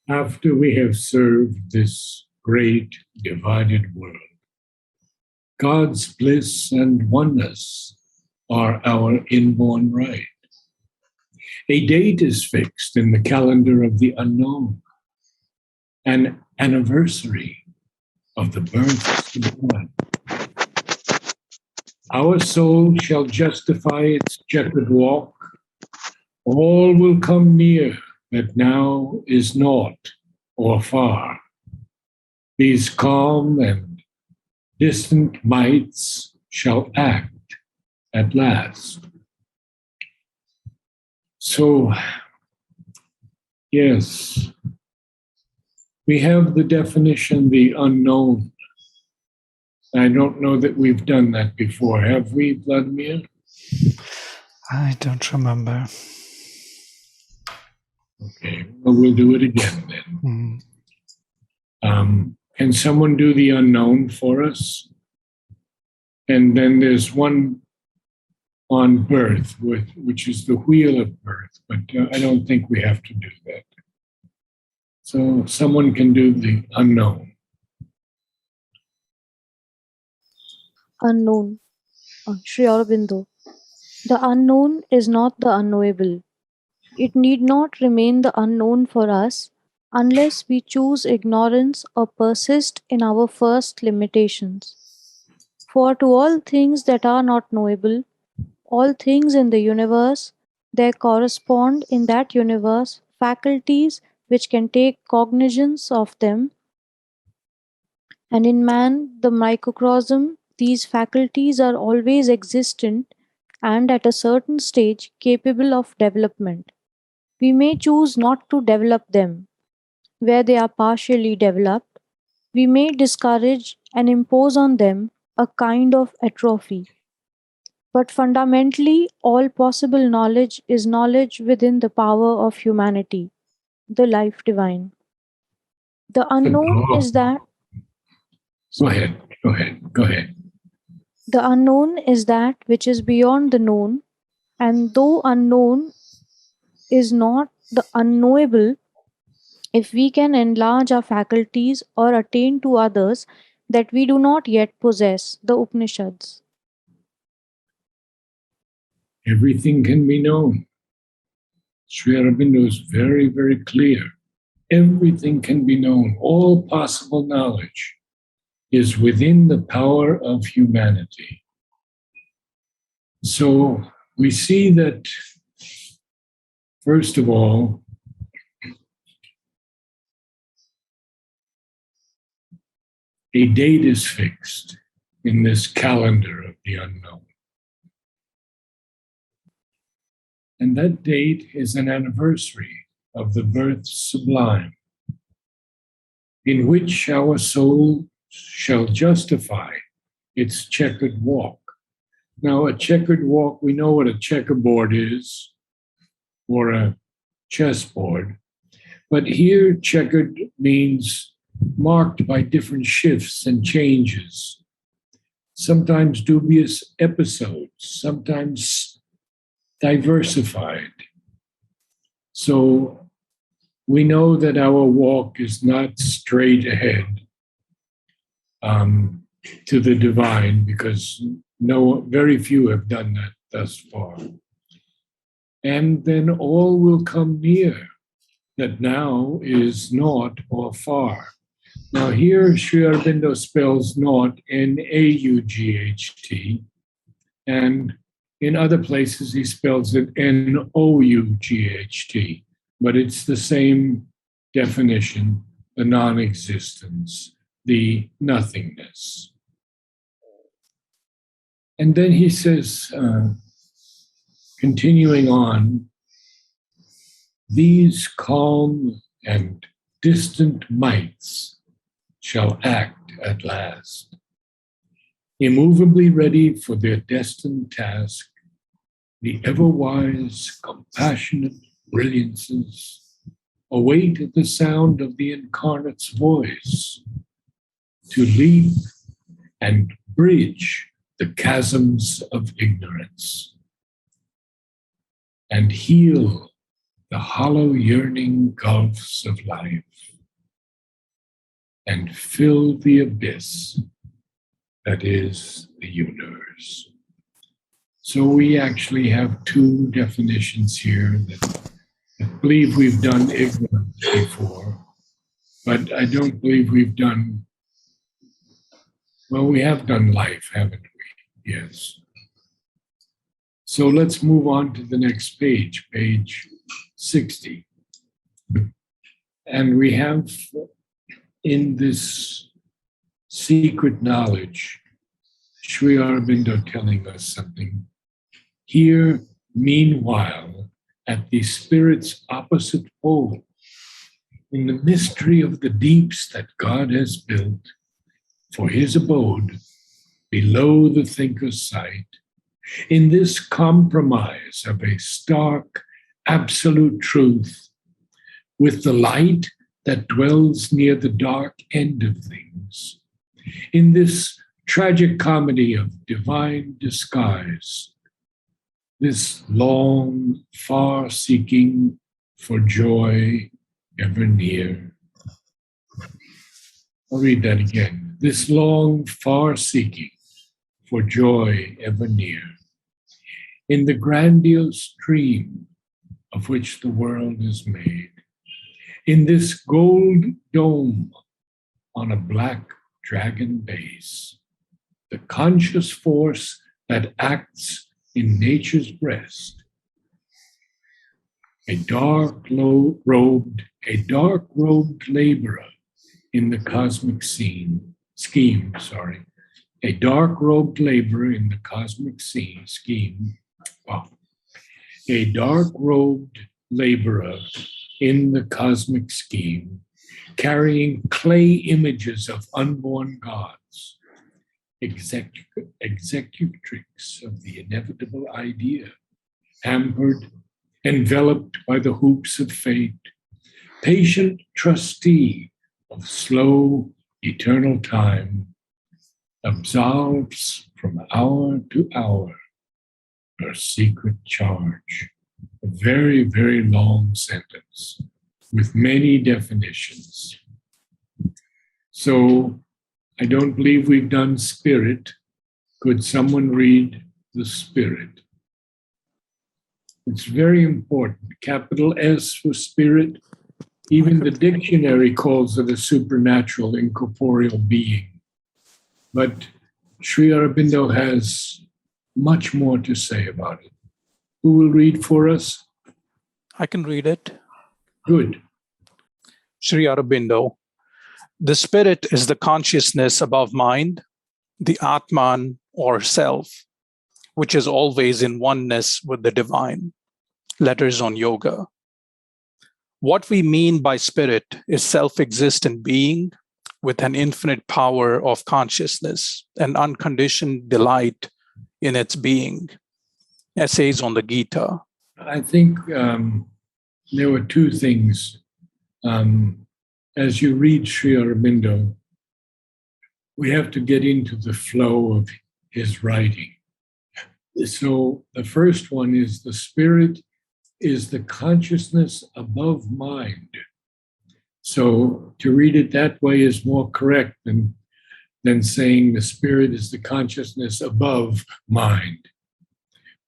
After we have served this great divided world, God's bliss and oneness are our inborn right. A date is fixed in the calendar of the unknown, an anniversary of the birth of God. Our soul shall justify its checkered walk. All will come near that now is naught or far. These calm and distant mights shall act at last. So, yes, we have the definition, the unknown. I don't know that we've done that before. Have we, Vladimir? I don't remember. Okay, well, we'll do it again then. Can someone do the unknown for us? And then there's one on birth, which is the wheel of birth, but I don't think we have to do that. So someone can do the unknown. Unknown. Sri Aurobindo. The unknown is not the unknowable. It need not remain the unknown for us unless we choose ignorance or persist in our first limitations. For to all things that are not knowable, all things in the universe, there correspond in that universe faculties which can take cognizance of them, and in man, the microcosm, these faculties are always existent and at a certain stage capable of development. We may choose not to develop them. Where they are partially developed, we may discourage and impose on them a kind of atrophy. But fundamentally, all possible knowledge is knowledge within the power of humanity, the life divine. The unknown is that. Go ahead. The unknown is that which is beyond the known, and though unknown is not the unknowable, if we can enlarge our faculties or attain to others that we do not yet possess, the Upanishads. Everything can be known. Sri Aurobindo is very, very clear. Everything can be known. All possible knowledge is within the power of humanity. So we see that, first of all, a date is fixed in this calendar of the unknown. And that date is an anniversary of the birth sublime, in which our soul shall justify its checkered walk. Now, a checkered walk, we know what a checkerboard is, or a chessboard. But here, checkered means marked by different shifts and changes, sometimes dubious episodes, sometimes diversified. So we know that our walk is not straight ahead to the divine, because very few have done that thus far. And then all will come near that now is naught or far. Now here Sri Aurobindo spells naught, N-A-U-G-H-T, and in other places he spells it N-O-U-G-H-T, but it's the same definition, the non-existence, the nothingness. And then he says, continuing on, these calm and distant mights shall act at last. Immovably ready for their destined task, the ever-wise, compassionate brilliances await at the sound of the incarnate's voice to leap and bridge the chasms of ignorance and heal the hollow yearning gulfs of life and fill the abyss that is the universe. So we actually have two definitions here that I believe we've done ignorance before, but I don't believe we've done, well, we have done life, haven't we? Yes. So let's move on to the next page, page 60. And we have in this secret knowledge, Sri Aurobindo telling us something. Here, meanwhile, at the spirit's opposite pole, in the mystery of the deeps that God has built for his abode below the thinker's sight, in this compromise of a stark, absolute truth with the light that dwells near the dark end of things, in this tragic comedy of divine disguise, this long, far seeking for joy ever near. I'll read that again. This long, far seeking for joy ever near. In the grandiose dream of which the world is made, in this gold dome on a black dragon base, the conscious force that acts in nature's breast, a dark-robed laborer in the cosmic scheme, a dark-robed laborer in the cosmic scheme, a dark-robed laborer in the cosmic scheme, carrying clay images of unborn gods, executrix of the inevitable idea, hampered, enveloped by the hoops of fate, patient trustee of slow, eternal time, absolves from hour to hour her secret charge. A very, very long sentence with many definitions. So I don't believe we've done spirit. Could someone read the spirit? It's very important. Capital S for spirit. Even the dictionary calls it a supernatural, incorporeal being. But Sri Aurobindo has much more to say about it. Who will read for us? I can read it. Good. Sri Aurobindo. The spirit is the consciousness above mind, the Atman or self, which is always in oneness with the divine. Letters on Yoga. What we mean by spirit is self-existent being with an infinite power of consciousness and unconditioned delight in its being. Essays on the Gita. I think there were two things. As you read Sri Aurobindo, we have to get into the flow of his writing. So the first one is the spirit is the consciousness above mind. So to read it that way is more correct than saying the spirit is the consciousness above mind.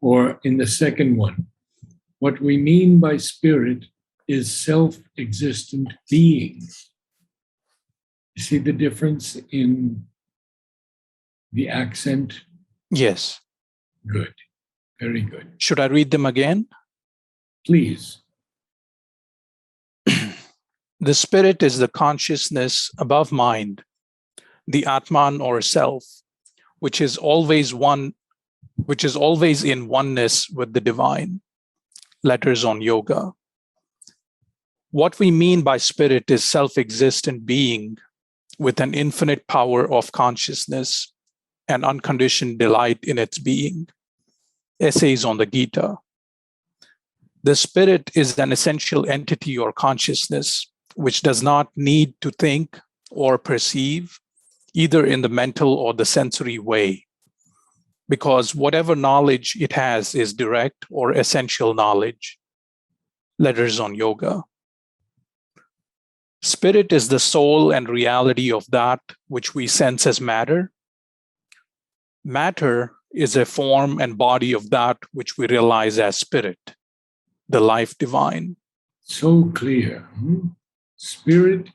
Or in the second one, what we mean by spirit is self-existent being. You see the difference in the accent? Yes. Good. Very good. Should I read them again? Please. The spirit is the consciousness above mind, the Atman or self, which is always in oneness with the divine. Letters on Yoga. What we mean by spirit is self-existent being with an infinite power of consciousness and unconditioned delight in its being. Essays on the Gita. The spirit is an essential entity or consciousness which does not need to think or perceive, either in the mental or the sensory way, because whatever knowledge it has is direct or essential knowledge. Letters on Yoga. Spirit is the soul and reality of that which we sense as matter. Matter is a form and body of that which we realize as spirit, the life divine. So clear. Spirit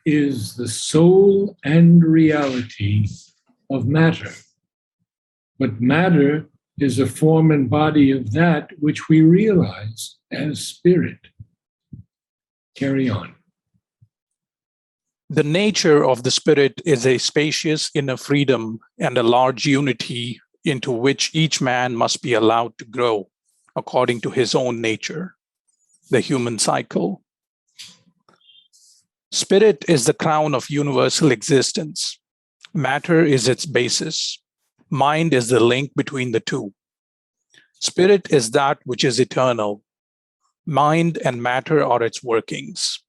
is the soul and reality of matter. But matter is a form and body of that which we realize as spirit. Carry on. The nature of the spirit is a spacious inner freedom and a large unity into which each man must be allowed to grow according to his own nature, the human cycle. Spirit is the crown of universal existence. Matter is its basis. Mind is the link between the two. Spirit is that which is eternal. Mind and matter are its workings.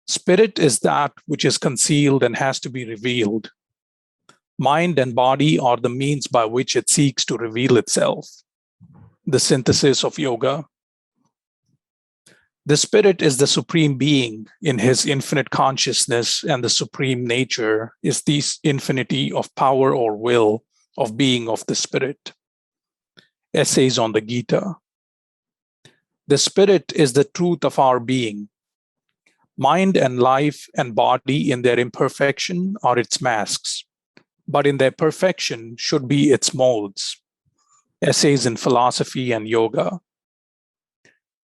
Spirit is that which is concealed and has to be revealed. Mind and body are the means by which it seeks to reveal itself. The synthesis of yoga. The spirit is the supreme being in his infinite consciousness, and the supreme nature is the infinity of power or will of being of the spirit. Essays on the Gita. The spirit is the truth of our being. Mind and life and body in their imperfection are its masks, but in their perfection should be its molds. Essays in Philosophy and Yoga.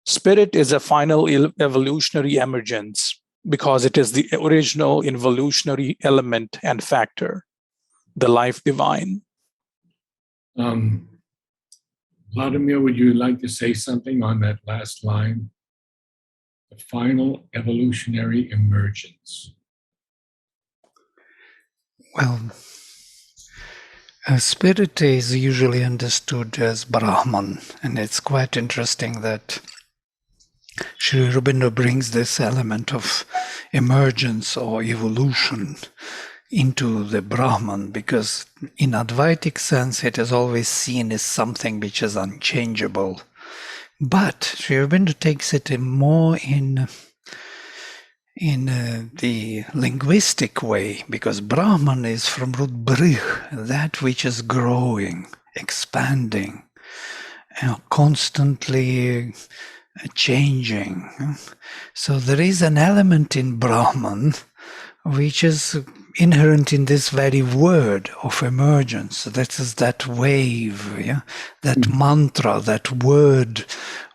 Spirit is a final evolutionary emergence because it is the original evolutionary element and factor, the life divine. Vladimir, would you like to say something on that last line? The final evolutionary emergence. Well, spirit is usually understood as Brahman, and it's quite interesting that Sri Aurobindo brings this element of emergence or evolution into the Brahman, because in Advaitic sense it is always seen as something which is unchangeable. But Sri Aurobindo takes it more in the linguistic way, because Brahman is from root brih, that which is growing, expanding, constantly changing. So there is an element in Brahman which is inherent in this very word of emergence. That is that wave, that mantra, that word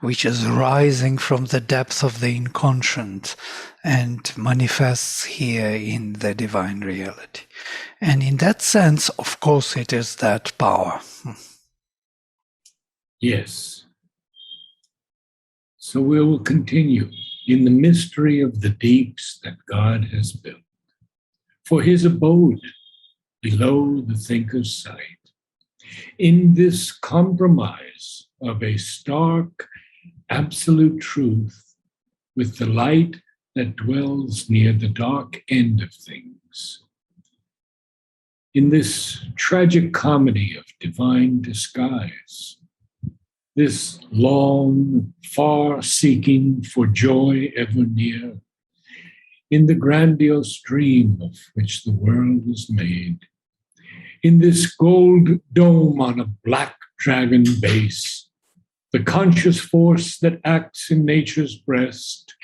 which is rising from the depths of the inconscient and manifests here in the divine reality. And in that sense, of course, it is that power. Yes. So we will continue in the mystery of the deeps that God has built for his abode below the thinker's sight. In this compromise of a stark, absolute truth with the light that dwells near the dark end of things. In this tragic comedy of divine disguise, this long, far seeking for joy ever near, in the grandiose dream of which the world is made, in this gold dome on a black dragon base, the conscious force that acts in nature's breast,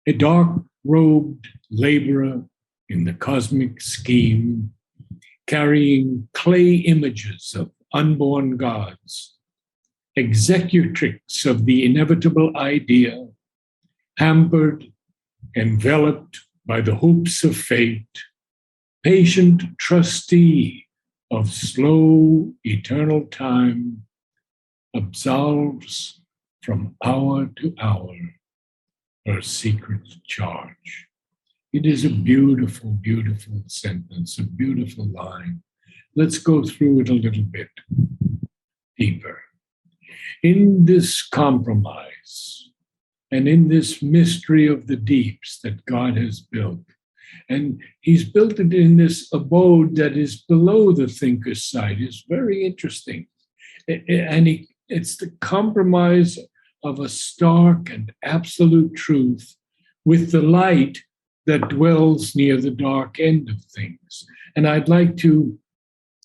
a dark-robed laborer in the cosmic scheme, carrying clay images of unborn gods, executrix of the inevitable idea, hampered, enveloped by the hoops of fate, patient trustee of slow, eternal time, absolves from hour to hour her secret charge. It is a beautiful, beautiful sentence, a beautiful line. Let's go through it a little bit deeper. In this compromise and in this mystery of the deeps that God has built, and he's built it in this abode that is below the thinker's sight, is very interesting. And it's the compromise of a stark and absolute truth with the light that dwells near the dark end of things. And I'd like to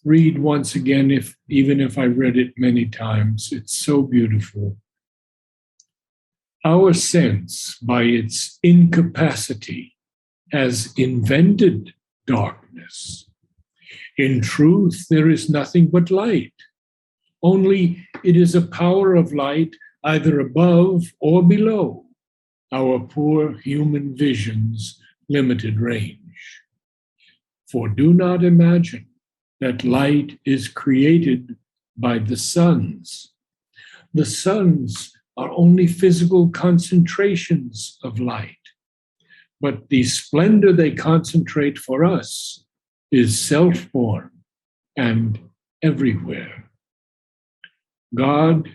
read once again, even if I read it many times. It's so beautiful. Our sense, by its incapacity, has invented darkness. In truth, there is nothing but light. Only it is a power of light either above or below our poor human vision's limited range. For do not imagine that light is created by the suns. The suns are only physical concentrations of light, but the splendor they concentrate for us is self-born and everywhere. God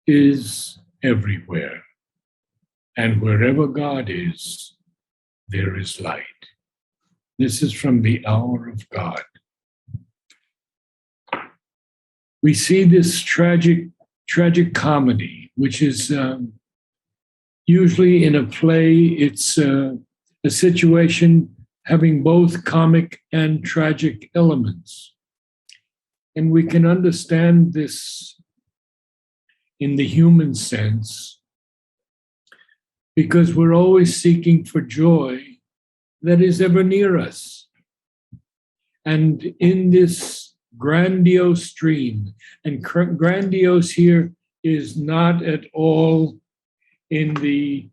is everywhere, and wherever God is, there is light. This is from the Hour of God. We see this tragic comedy, which is usually in a play, it's a situation having both comic and tragic elements. And we can understand this in the human sense because we're always seeking for joy that is ever near us. And in this grandiose dream, and grandiose here is not at all in the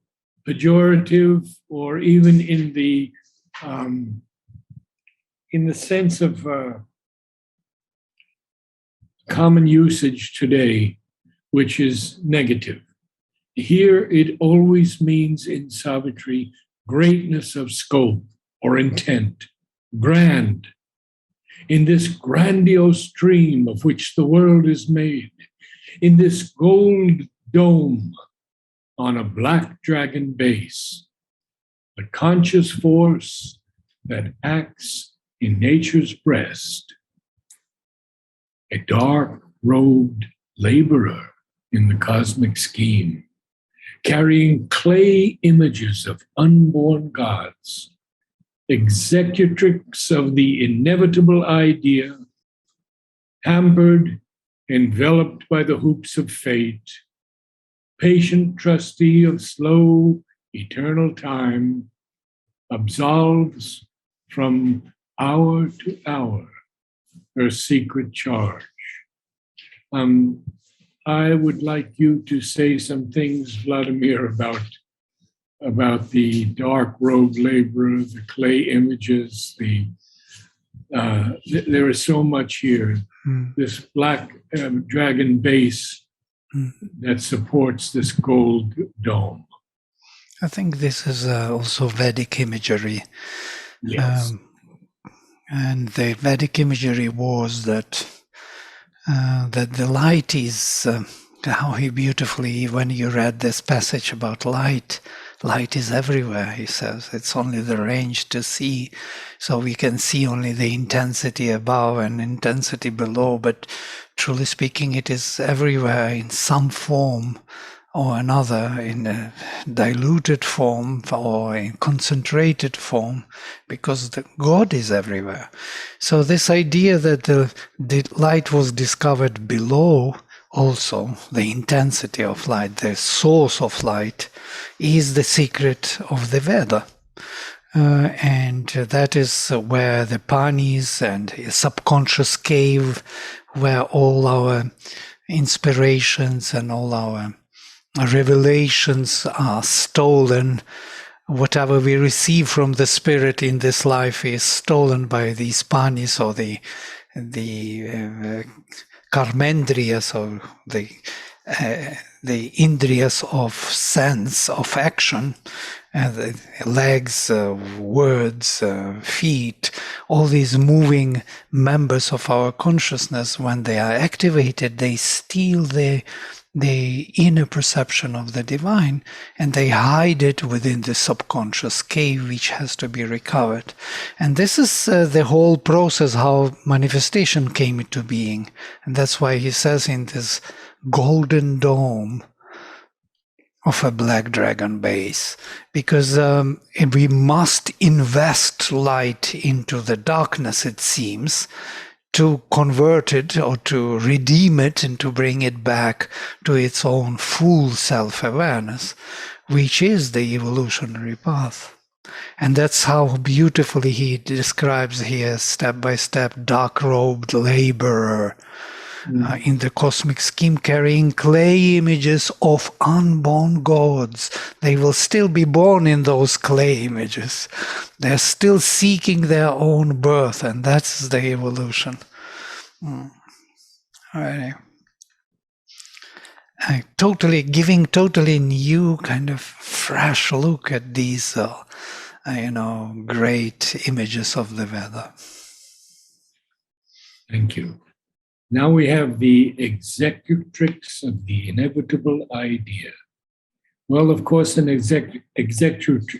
pejorative or even in the sense of common usage today, which is negative. Here it always means in Savitri greatness of scope or intent, grand. In this grandiose dream of which the world is made, in this gold dome on a black dragon base, the conscious force that acts in nature's breast, a dark-robed laborer in the cosmic scheme, carrying clay images of unborn gods, executrix of the inevitable idea, hampered, enveloped by the hoops of fate, patient trustee of slow, eternal time, absolves from hour to hour her secret charge. I would like you to say some things, Vladimir, about the dark-robed laborer, the clay images, there is so much here. This black dragon base that supports this gold dome. I think this is also Vedic imagery. Yes. And the Vedic imagery was that the light is, how he beautifully, when you read this passage about light is everywhere, he says. It's only the range to see. So we can see only the intensity above and intensity below, but truly speaking, it is everywhere in some form or another, in a diluted form or in concentrated form, because God is everywhere. So this idea that the light was discovered below, also the intensity of light, the source of light, is the secret of the Veda. And that is where the Panis and a subconscious cave, where all our inspirations and all our revelations are stolen. Whatever we receive from the spirit in this life is stolen by these panis, or the karmendriyas, or the indriyas of sense, of action, the legs, words, feet, all these moving members of our consciousness. When they are activated, they steal the inner perception of the divine, and they hide it within the subconscious cave, which has to be recovered. And this is the whole process, how manifestation came into being. And that's why he says in this golden dome, of a black dragon base, because we must invest light into the darkness, it seems, to convert it or to redeem it and to bring it back to its own full self-awareness, which is the evolutionary path. And that's how beautifully he describes here, step by step, dark-robed laborer in the cosmic scheme, carrying clay images of unborn gods. They will still be born in those clay images. They're still seeking their own birth, and that's the evolution. Alrighty. Giving totally new kind of fresh look at these, great images of the Veda. Thank you. Now we have the executrix of the inevitable idea. Well, of course, an executrix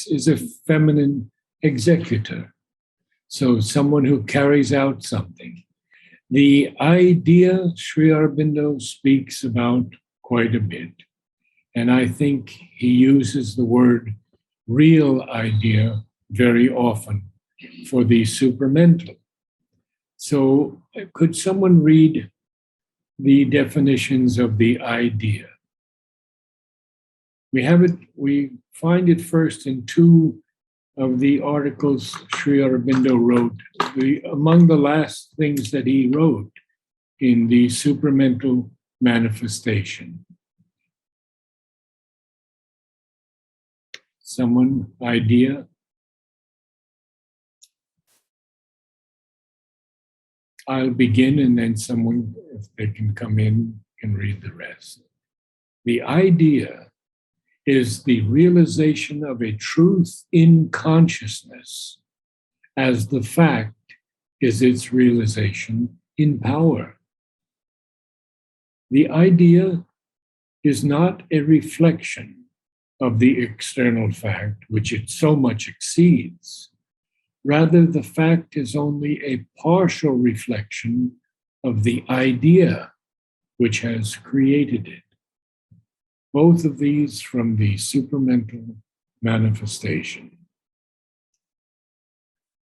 is a feminine executor, so someone who carries out something. The idea Sri Aurobindo speaks about quite a bit, and I think he uses the word real idea very often for the supramental. So could someone read the definitions of the idea? We find it first in two of the articles Sri Aurobindo wrote, among the last things that he wrote in the supramental manifestation. Someone, idea? I'll begin, and then someone, if they can come in, can read the rest. The idea is the realization of a truth in consciousness, as the fact is its realization in power. The idea is not a reflection of the external fact, which it so much exceeds. Rather, the fact is only a partial reflection of the idea which has created it. Both of these from the supramental manifestation.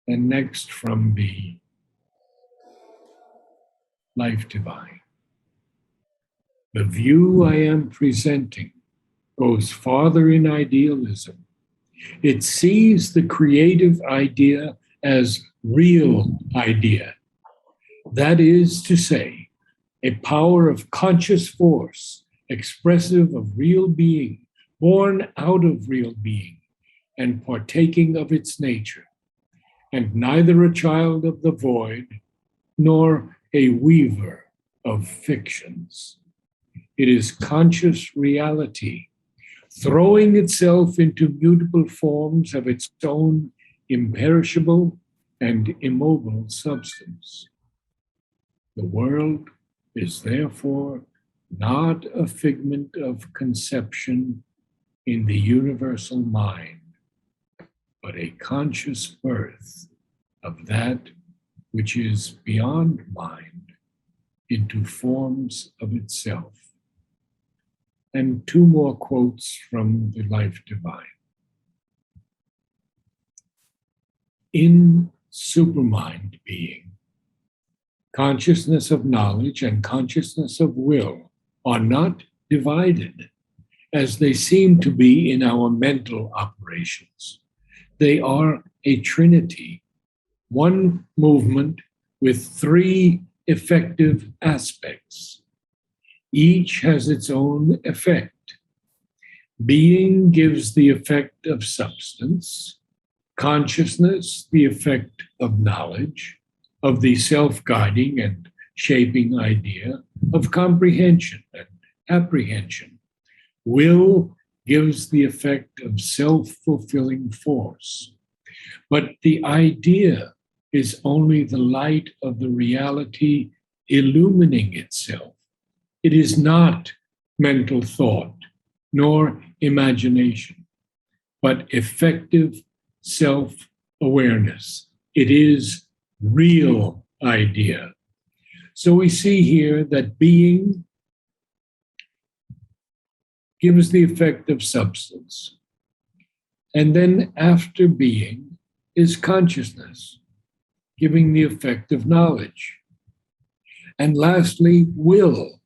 And next from the life divine. The view I am presenting goes farther in idealism. It sees the creative idea as real idea. That is to say, a power of conscious force, expressive of real being, born out of real being, and partaking of its nature, and neither a child of the void, nor a weaver of fictions. It is conscious reality, throwing itself into mutable forms of its own imperishable and immobile substance. The world is therefore not a figment of conception in the universal mind, but a conscious birth of that which is beyond mind into forms of itself. And two more quotes from the Life Divine. In supermind being, consciousness of knowledge and consciousness of will are not divided as they seem to be in our mental operations. They are a trinity, one movement with three effective aspects. Each has its own effect. Being gives the effect of substance, consciousness the effect of knowledge, of the self-guiding and shaping idea, of comprehension and apprehension. Will gives the effect of self-fulfilling force. But the idea is only the light of the reality illumining itself. It is not mental thought, nor imagination, but effective self-awareness. It is real idea. So we see here that being gives the effect of substance. And then after being is consciousness, giving the effect of knowledge. And lastly, will,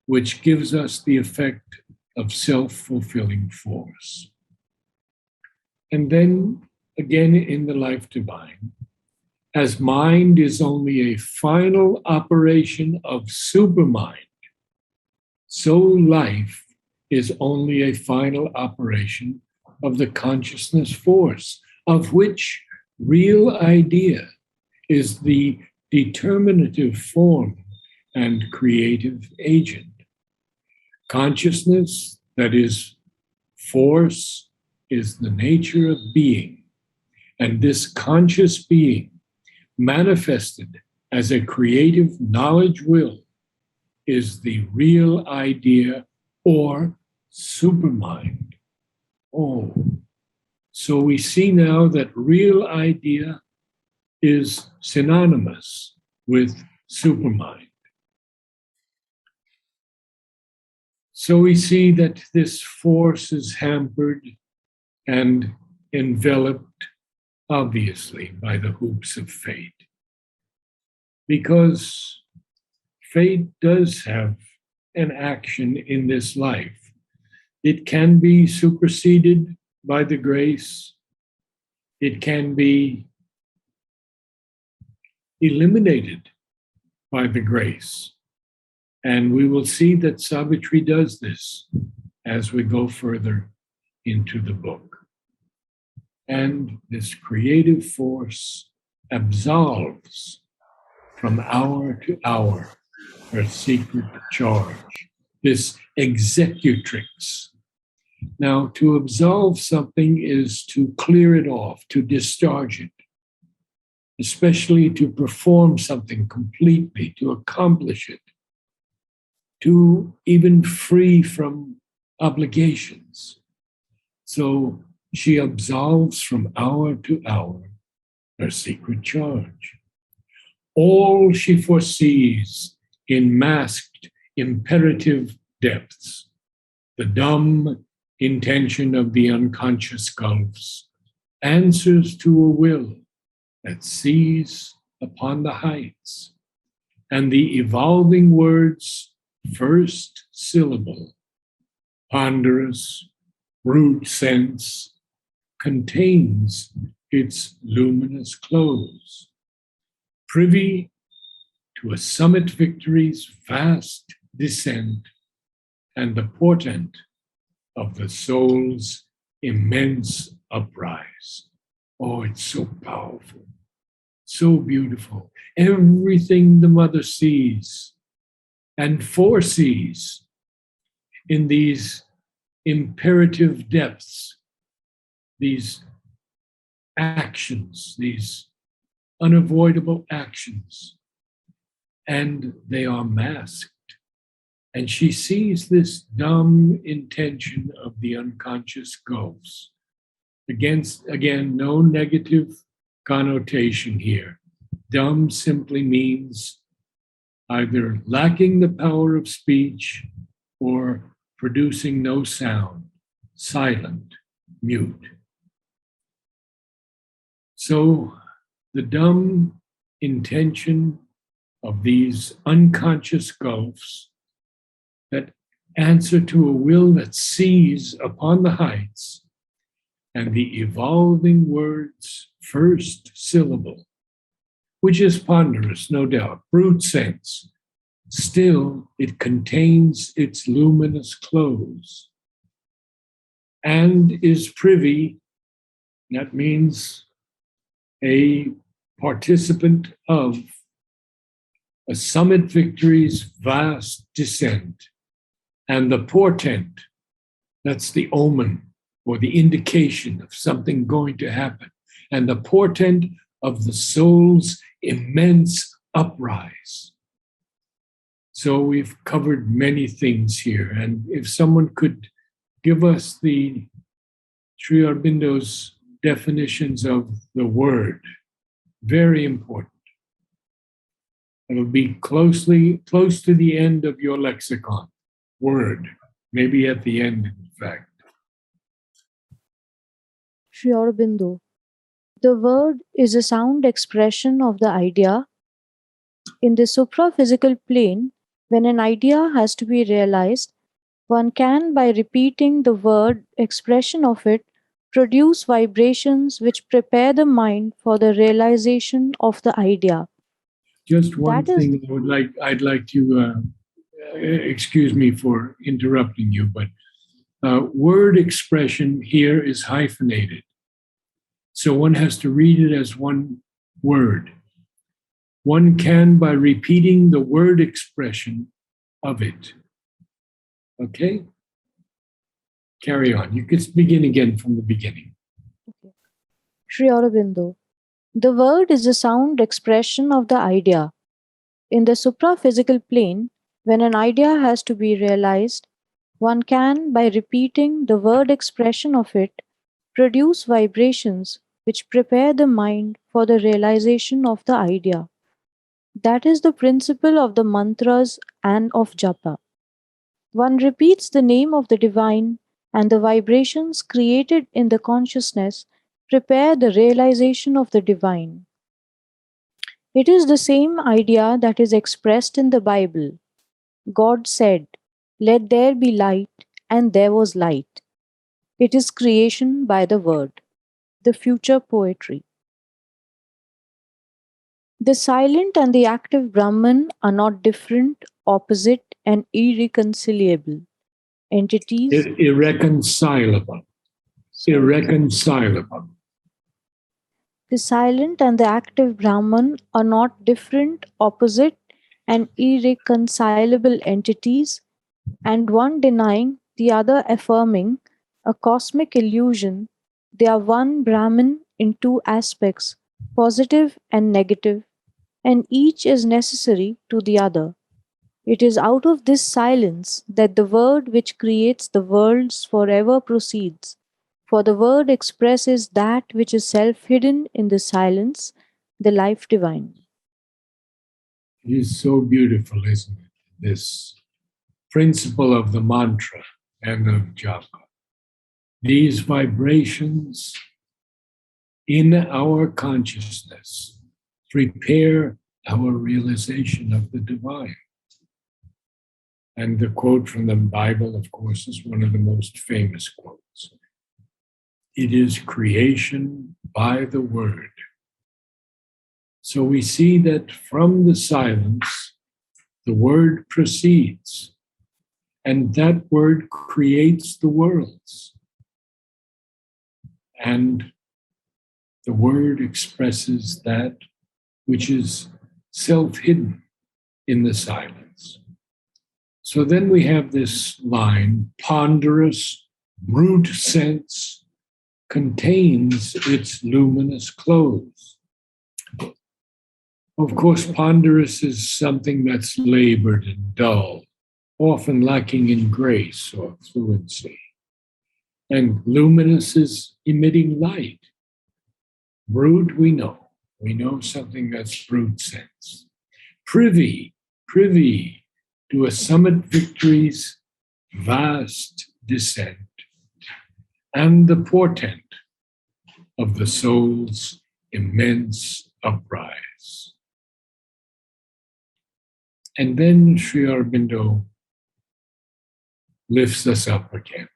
which gives us the effect of self-fulfilling force. And then again in the life divine, as mind is only a final operation of supermind, so life is only a final operation of the consciousness force, of which real idea is the determinative form and creative agent. Consciousness, that is, force, is the nature of being. And this conscious being, manifested as a creative knowledge will, is the real idea or supermind. Oh, so we see now that real idea is synonymous with supermind. So we see that this force is hampered and enveloped, obviously, by the hoops of fate. Because fate does have an action in this life. It can be superseded by the grace. It can be eliminated by the grace. And we will see that Savitri does this as we go further into the book. And this creative force absolves from hour to hour her secret charge, this executrix. Now, to absolve something is to clear it off, to discharge it, especially to perform something completely, to accomplish it, to even free from obligations. So she absolves from hour to hour her secret charge. All she foresees in masked imperative depths, the dumb intention of the unconscious gulfs, answers to a will that sees upon the heights, and the evolving words first syllable, ponderous, root sense, contains its luminous close, privy to a summit victory's vast descent and the portent of the soul's immense uprise. Oh, it's so powerful, so beautiful. Everything the mother sees and foresees in these imperative depths, these actions, these unavoidable actions, and they are masked. And she sees this dumb intention of the unconscious gulfs. Again, no negative connotation here. Dumb simply means either lacking the power of speech or producing no sound, silent, mute. So the dumb intention of these unconscious gulfs that answer to a will that sees upon the heights, and the evolving words first syllable, which is ponderous, no doubt, brute sense, still it contains its luminous close and is privy, that means a participant of a summit victory's vast descent, and the portent, that's the omen or the indication of something going to happen, and the portent of the soul's immense uprise. So we've covered many things here, and if someone could give us the Sri Aurobindo's definitions of the word, very important. It'll be close to the end of your lexicon. Word. maybe at the end, in fact. Sri Aurobindo, the word is a sound expression of the idea. In the supra-physical plane, when an idea has to be realized, one can, by repeating the word expression of it, produce vibrations which prepare the mind for the realization of the idea. Just one That is, thing I'd like to, excuse me for interrupting you, but word expression here is hyphenated. So one has to read it as one word. One can by repeating the word expression of it. Okay? Carry on. You could begin again from the beginning. Sri Aurobindo, the word is a sound expression of the idea. In the supra-physical plane, when an idea has to be realized, one can, by repeating the word expression of it, produce vibrations which prepare the mind for the realization of the idea. That is the principle of the mantras and of japa. One repeats the name of the divine, and the vibrations created in the consciousness prepare the realization of the divine. It is the same idea that is expressed in the Bible. God said, "Let there be light," and there was light. It is creation by the word, the future poetry. The silent and the active Brahman are not different, opposite, and irreconcilable entities. Irreconcilable. Irreconcilable. The silent and the active Brahman are not different, opposite, and irreconcilable entities, and one denying, the other affirming, a cosmic illusion. They are one Brahman in two aspects, positive and negative, and each is necessary to the other. It is out of this silence that the word which creates the worlds forever proceeds, for the word expresses that which is self hidden in the silence, the life divine. It is so beautiful, isn't it? This principle of the mantra and of japa. These vibrations in our consciousness prepare our realization of the divine. And the quote from the Bible, of course, is one of the most famous quotes. It is creation by the word. So we see that from the silence, the word proceeds, and that word creates the worlds. And the word expresses that which is self-hidden in the silence. So then we have this line, ponderous, brute sense contains its luminous clothes. Of course, ponderous is something that's labored and dull, often lacking in grace or fluency. And luminous is emitting light. Brute, we know something that's brute sense. Privy to a summit victory's vast descent, and the portent of the soul's immense uprise. And then Sri Aurobindo lifts us up again.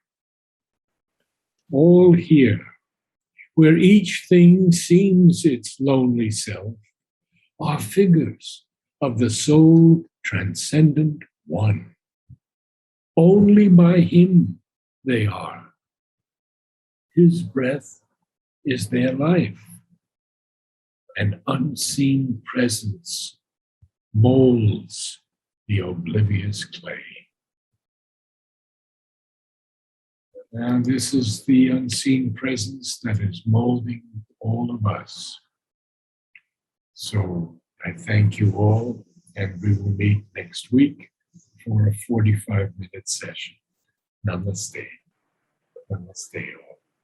All here, where each thing seems its lonely self, are figures of the soul transcendent one. Only by him they are. His breath is their life. An unseen presence molds the oblivious clay. And this is the unseen presence that is molding all of us. So I thank you all, and we will meet next week for a 45-minute session. Namaste. Namaste all.